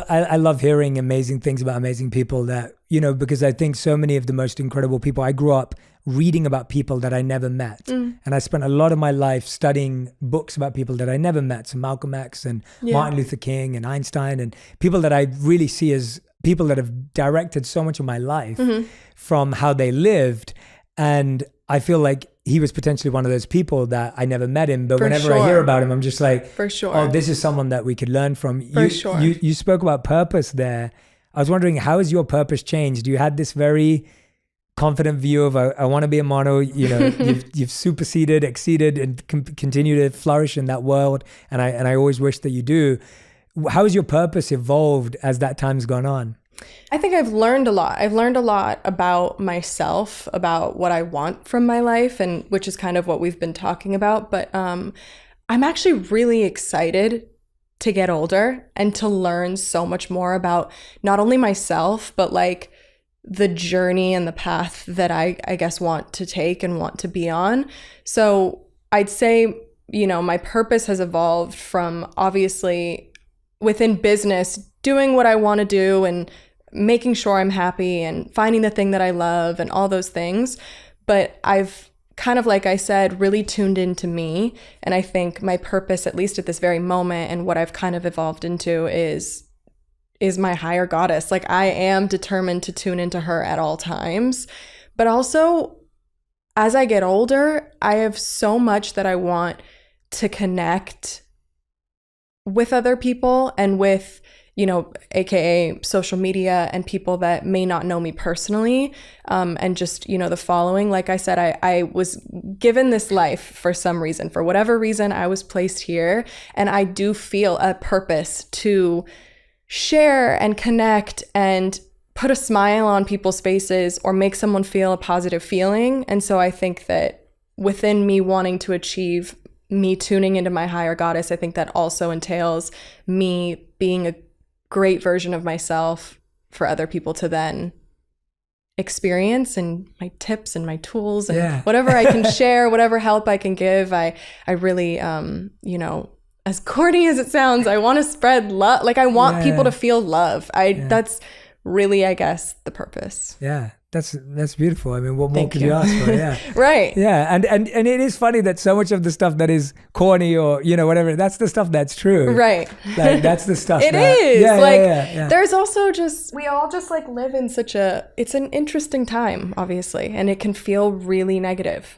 I love hearing amazing things about amazing people that, because I think so many of the most incredible people, I grew up reading about people that I never met. And I spent a lot of my life studying books about people that I never met. So Malcolm X and Martin Luther King and Einstein and people that I really see as people that have directed so much of my life from how they lived. And I feel like he was potentially one of those people that I never met him, but whenever I hear about him, I'm just like, for sure. Oh, this is someone that we could learn from. For sure. You spoke about purpose there. I was wondering, how has your purpose changed? You had this very confident view of, I want to be a model. You've superseded, exceeded, and continue to flourish in that world. And I always wish that you do. How has your purpose evolved as that time's gone on? I think I've learned a lot. I've learned a lot about myself, about what I want from my life, and which is kind of what we've been talking about. But I'm actually really excited to get older and to learn so much more about not only myself, but like the journey and the path that I guess want to take and want to be on. So I'd say, my purpose has evolved from obviously within business, doing what I want to do and making sure I'm happy and finding the thing that I love and all those things. But I've kind of, like I said, really tuned into me. And I think my purpose, at least at this very moment, and what I've kind of evolved into is my higher goddess. Like, I am determined to tune into her at all times. But also, as I get older, I have so much that I want to connect with other people and with, AKA social media and people that may not know me personally, and just, the following. Like I said, I was given this life for some reason. For whatever reason, I was placed here, and I do feel a purpose to share and connect and put a smile on people's faces or make someone feel a positive feeling. And so I think that within me wanting to achieve, me tuning into my higher goddess, I think that also entails me being a great version of myself for other people to then experience, and my tips and my tools and whatever I can share, whatever help I can give. I really, as corny as it sounds, I want to spread love. Like, I want people to feel love. That's really, I guess, the purpose. Yeah. That's beautiful. I mean, what more could you ask for? Yeah. Right. Yeah. And it is funny that so much of the stuff that is corny or, whatever, that's the stuff that's true. Right. Like, that's the stuff it is. Yeah, like, there's also we all just like live in it's an interesting time, obviously, and it can feel really negative.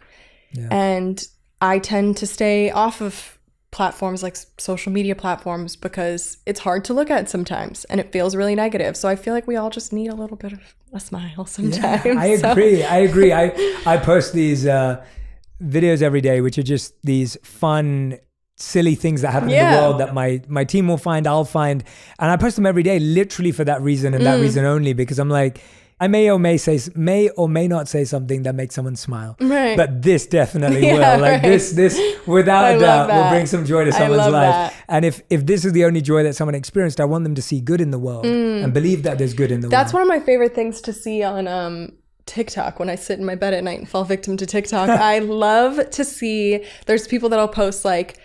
Yeah. And I tend to stay off of platforms like social media platforms because it's hard to look at sometimes and it feels really negative. So I feel like we all just need a little bit of a smile sometimes. Yeah, I agree. I post these videos every day, which are just these fun, silly things that happen in the world that my team will find, I'll find. And I post them every day literally for that reason and that reason only, because I'm like, I may or may not say something that makes someone smile. Right. But this definitely will. Like, this without a doubt will bring some joy to someone's life. That. And if this is the only joy that someone experienced, I want them to see good in the world and believe that there's good in the world. That's one of my favorite things to see on TikTok when I sit in my bed at night and fall victim to TikTok. I love to see, there's people that'll post like,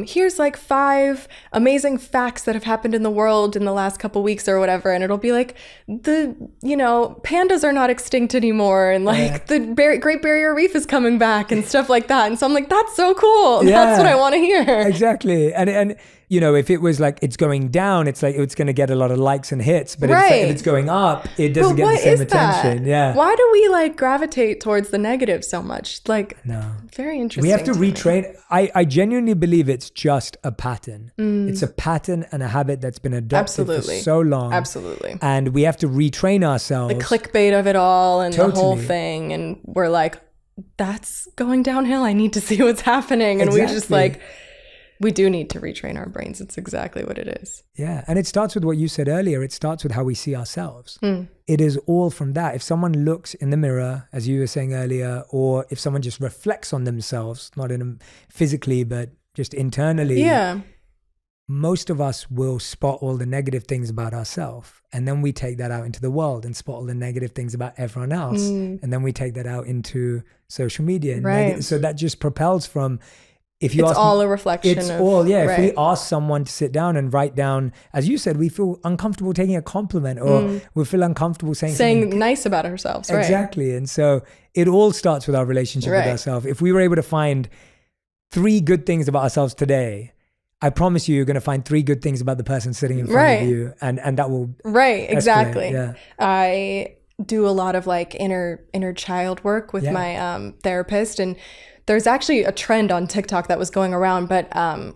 here's like 5 amazing facts that have happened in the world in the last couple weeks or whatever, and it'll be like pandas are not extinct anymore, and like the Great Barrier Reef is coming back and stuff like that. And so I'm like, that's so cool. That's what I want to hear. Exactly. And if it was like it's going down, it's like it's going to get a lot of likes and hits. But if it's going up, it doesn't get the same attention. Yeah. Why do we like gravitate towards the negative so much? Like, no. Very interesting. We have to retrain. I genuinely believe it's just a pattern. It's a pattern and a habit that's been adopted for so long. Absolutely. And we have to retrain ourselves. The clickbait of it all and the whole thing. And we're like, that's going downhill. I need to see what's happening. And we just like... We do need to retrain our brains. It's exactly what it is. Yeah. And it starts with what you said earlier. It starts with how we see ourselves. It is all from that. If someone looks in the mirror, as you were saying earlier, or if someone just reflects on themselves, not physically, but just internally, most of us will spot all the negative things about ourselves. And then we take that out into the world and spot all the negative things about everyone else. And then we take that out into social media. So that just propels from if you it's ask all me, a reflection it's of, all, yeah. right. If we ask someone to sit down and write down, as you said, we feel uncomfortable taking a compliment, or we feel uncomfortable saying something nice about ourselves, right? Exactly. And so it all starts with our relationship with ourselves. If we were able to find 3 good things about ourselves today, I promise you're going to find 3 good things about the person sitting in front of you, and that will exactly. Yeah. I do a lot of like inner child work with my therapist, and there's actually a trend on TikTok that was going around, but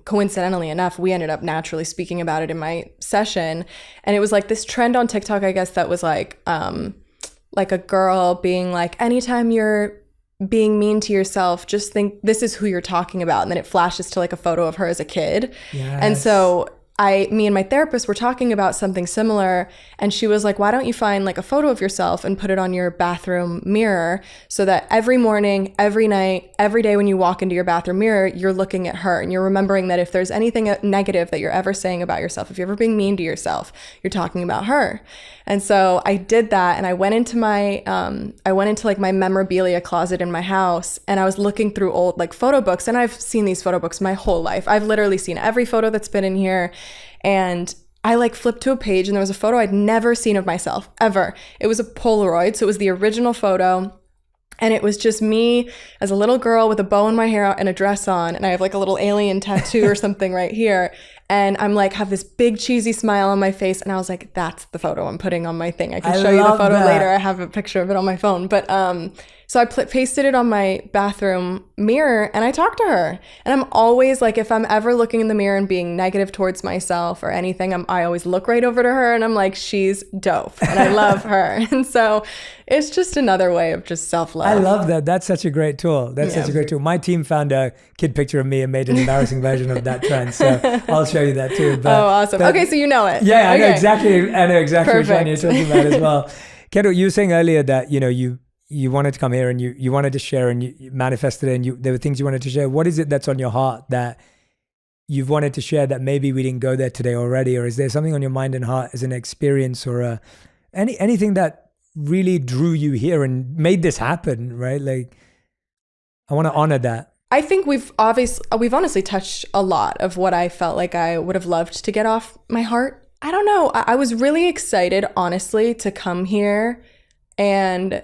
coincidentally enough, we ended up naturally speaking about it in my session. And it was like this trend on TikTok, I guess, that was like a girl being like, anytime you're being mean to yourself, just think this is who you're talking about. And then it flashes to like a photo of her as a kid. Yes. And so me and my therapist were talking about something similar, and she was like, why don't you find like a photo of yourself and put it on your bathroom mirror, so that every morning, every night, every day when you walk into your bathroom mirror, you're looking at her and you're remembering that if there's anything negative that you're ever saying about yourself, if you're ever being mean to yourself, you're talking about her. And so I did that, and I went into my like my memorabilia closet in my house, and I was looking through old like photo books, and I've seen these photo books my whole life. I've literally seen every photo that's been in here. And I like flipped to a page, and there was a photo I'd never seen of myself ever. It was a Polaroid, so it was the original photo. And it was just me as a little girl with a bow in my hair and a dress on. And I have like a little alien tattoo or something right here. And I'm like, have this big cheesy smile on my face. And I was like, that's the photo I'm putting on my thing. I can show you the photo later. I have a picture of it on my phone. But so I pasted it on my bathroom mirror, and I talked to her. And I'm always like, if I'm ever looking in the mirror and being negative towards myself or anything, I always look right over to her, and I'm like, she's dope and I love her. And so it's just another way of just self-love. I love that. That's such a great tool. Such a great tool. My team found a kid picture of me and made an embarrassing version of that trend. So I'll show you that too. But, awesome. Okay, so you know it. Yeah, okay. I know exactly which one you're talking about as well. Kendall, you were saying earlier that, you wanted to come here and you wanted to share, and you manifested it, and there were things you wanted to share. What is it that's on your heart that you've wanted to share that maybe we didn't go there today already? Or is there something on your mind and heart as an experience, or anything that really drew you here and made this happen, right? Like, I want to honor that. I think we've honestly touched a lot of what I felt like I would have loved to get off my heart. I don't know. I was really excited, honestly, to come here and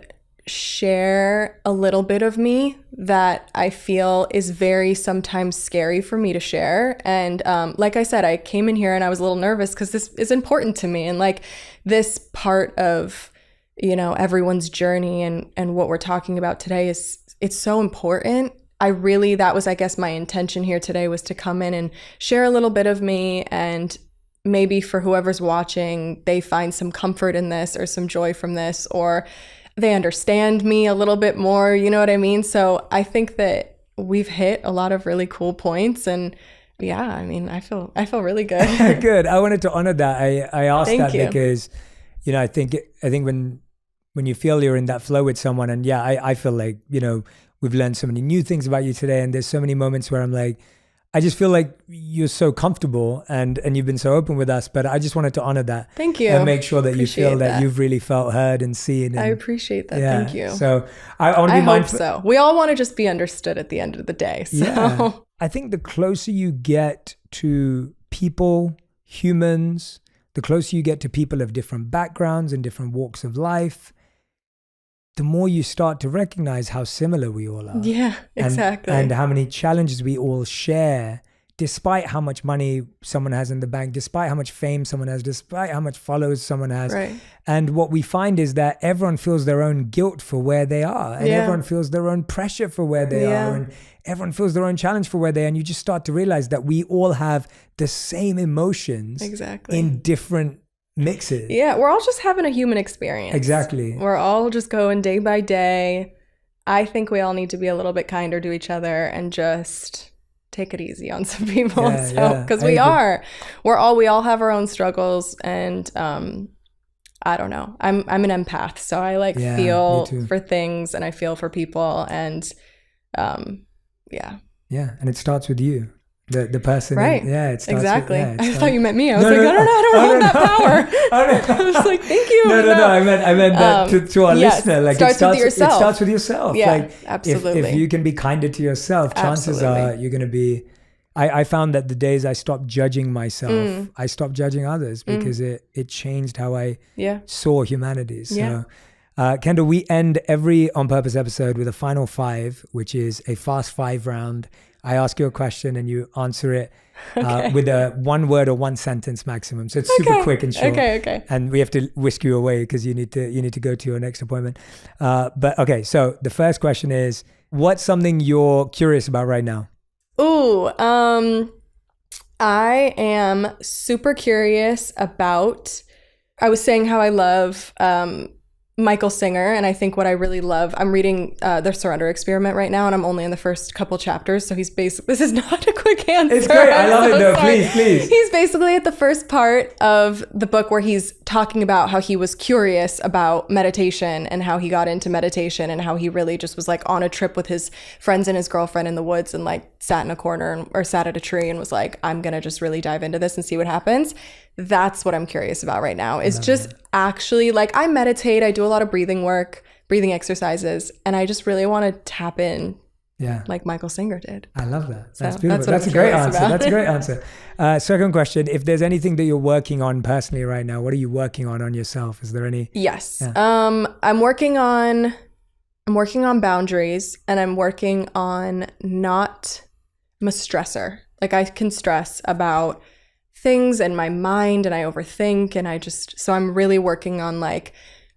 share a little bit of me that I feel is very sometimes scary for me to share. And like I said, I came in here and I was a little nervous because this is important to me. And like this part of, everyone's journey and what we're talking about today it's so important. That was, I guess, my intention here today, was to come in and share a little bit of me, and maybe for whoever's watching, they find some comfort in this or some joy from this, or they understand me a little bit more, you know what I mean? So I think that we've hit a lot of really cool points, and yeah, I mean, I feel really good. Good. I wanted to honor that. I asked Thank that you. because, I think when you feel you're in that flow with someone, and I feel like, we've learned so many new things about you today, and there's so many moments where I'm like, I just feel like you're so comfortable and you've been so open with us, but I just wanted to honor that. Thank you. And make sure that Appreciate you feel that you've really felt heard and seen. And, I appreciate that. Yeah. Thank you. So I want to be mindful. I hope so. We all want to just be understood at the end of the day. So yeah. I think the closer you get to people, humans, the closer you get to people of different backgrounds and different walks of life, the more you start to recognize how similar we all are. Yeah, exactly. And how many challenges we all share, despite how much money someone has in the bank, despite how much fame someone has, despite how much followers someone has. Right. And what we find is that everyone feels their own guilt for where they are, and everyone feels their own pressure for where they are, and everyone feels their own challenge for where they are. And you just start to realize that we all have the same emotions in different mixes. Yeah, we're all just having a human experience. Exactly. We're all just going day by day. I think we all need to be a little bit kinder to each other and just take it easy on some people. Because we all have our own struggles, and I don't know. I'm an empath, so I feel for things, and I feel for people, and and it starts with you. the person. Right. It starts exactly. With, I thought you meant me. I was I don't have that power. I was like, thank you. No. I meant that to our listener. Like starts with yourself. It starts with yourself. Yeah, like, absolutely. If you can be kinder to yourself, chances are you're going to be. I found that the days I stopped judging myself, I stopped judging others because it changed how I saw humanity. So, Kendall, we end every On Purpose episode with a final 5, which is a fast 5 round. I ask you a question and you answer it with a 1 word or 1 sentence maximum. So it's super quick and short. Okay. And we have to whisk you away because you need to go to your next appointment. But okay, so the first question is, what's something you're curious about right now? Ooh, I am super curious about, I was saying how I love Michael Singer, and I think what I really love, I'm reading The Surrender Experiment right now, and I'm only in the first couple chapters, so he's basically, this is not a quick answer. It's great, I love it though, please. He's basically at the first part of the book where he's talking about how he was curious about meditation and how he got into meditation and how he really just was like on a trip with his friends and his girlfriend in the woods and like sat in a corner or sat at a tree and was like, I'm gonna just really dive into this and see what happens. That's what I'm curious about right now, is just actually, like, I meditate, I do a lot of breathing work, breathing exercises, and I just really want to tap in like Michael Singer did. I love that. So that's beautiful. That's a great answer. That's a great answer. Second question, if there's anything that you're working on personally right now, what are you working on yourself? Is there any? Yes. Yeah. I'm working on boundaries, and I'm working on I'm a stressor. Like, I can stress about things in my mind and I overthink, and so I'm really working on like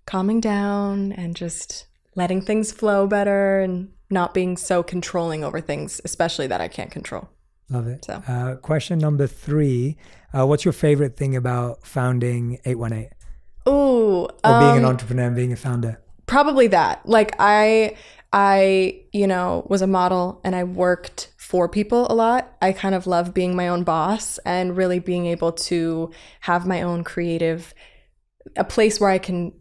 calming down and just letting things flow better and not being so controlling over things, especially that I can't control. Love it. So question number 3, what's your favorite thing about founding 818? Ooh, or being an entrepreneur and being a founder? Probably that. Like, I was a model and I worked for people a lot. I kind of love being my own boss and really being able to have my own a place where I can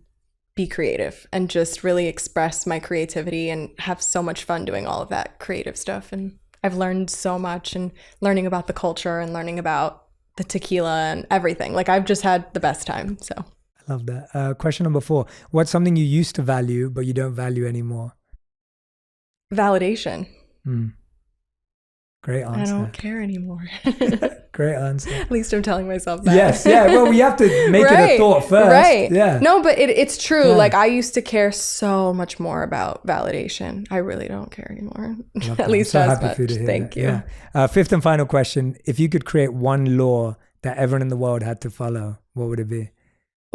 be creative and just really express my creativity and have so much fun doing all of that creative stuff. And I've learned so much, and learning about the culture and learning about the tequila and everything. Like, I've just had the best time. So I love that. Question number 4, what's something you used to value but you don't value anymore? Validation. Great answer. I don't care anymore. Great answer. At least I'm telling myself that. Yes, yeah. Well, we have to make it a thought first. Right. Yeah. No, but it's true. Yeah. Like, I used to care so much more about validation. I really don't care anymore. At least as much. Thank you. Yeah. 5th and final question. If you could create one law that everyone in the world had to follow, what would it be?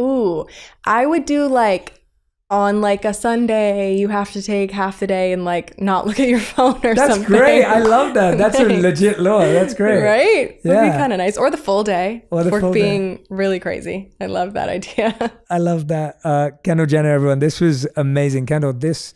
Ooh, I would do like, on like a Sunday, you have to take half the day and like not look at your phone or something. That's great. I love that. That's a legit law. That's great. Right? Yeah. Would be kind of nice. Or the full day. Or the full being day. Really crazy. I love that idea. I love that. Kendall, Jenna, everyone, this was amazing. Kendall, this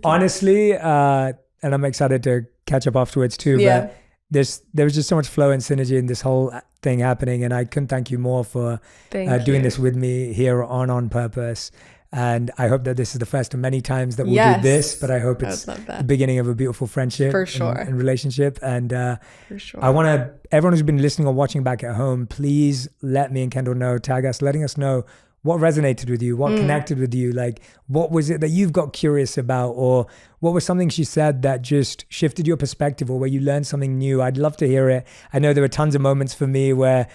honestly, and I'm excited to catch up afterwards too. Yeah. But there was just so much flow and synergy in this whole thing happening. And I couldn't thank you more for doing this with me here on Purpose. And I hope that this is the first of many times that we'll do this, but I hope it's the beginning of a beautiful friendship for sure. and relationship. And for sure. I want everyone who's been listening or watching back at home, please let me and Kendall know, tag us, letting us know what resonated with you, what connected with you, like what was it that you've got curious about, or what was something she said that just shifted your perspective, or where you learned something new. I'd love to hear it. I know there were tons of moments for me where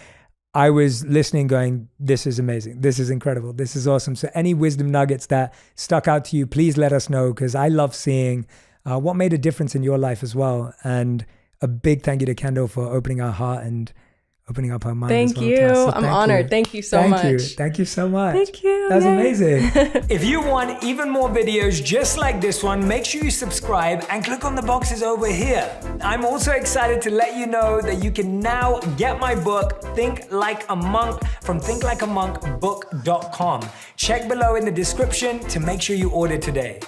I was listening going, this is amazing. This is incredible. This is awesome. So any wisdom nuggets that stuck out to you, please let us know, because I love seeing what made a difference in your life as well. And a big thank you to Kendall for opening our heart and opening up her mind. Thank you. I'm honored. Thank you so much. Thank you so much. Thank you. That's amazing. If you want even more videos just like this one, make sure you subscribe and click on the boxes over here. I'm also excited to let you know that you can now get my book, Think Like a Monk, from thinklikeamonkbook.com. Check below in the description to make sure you order today.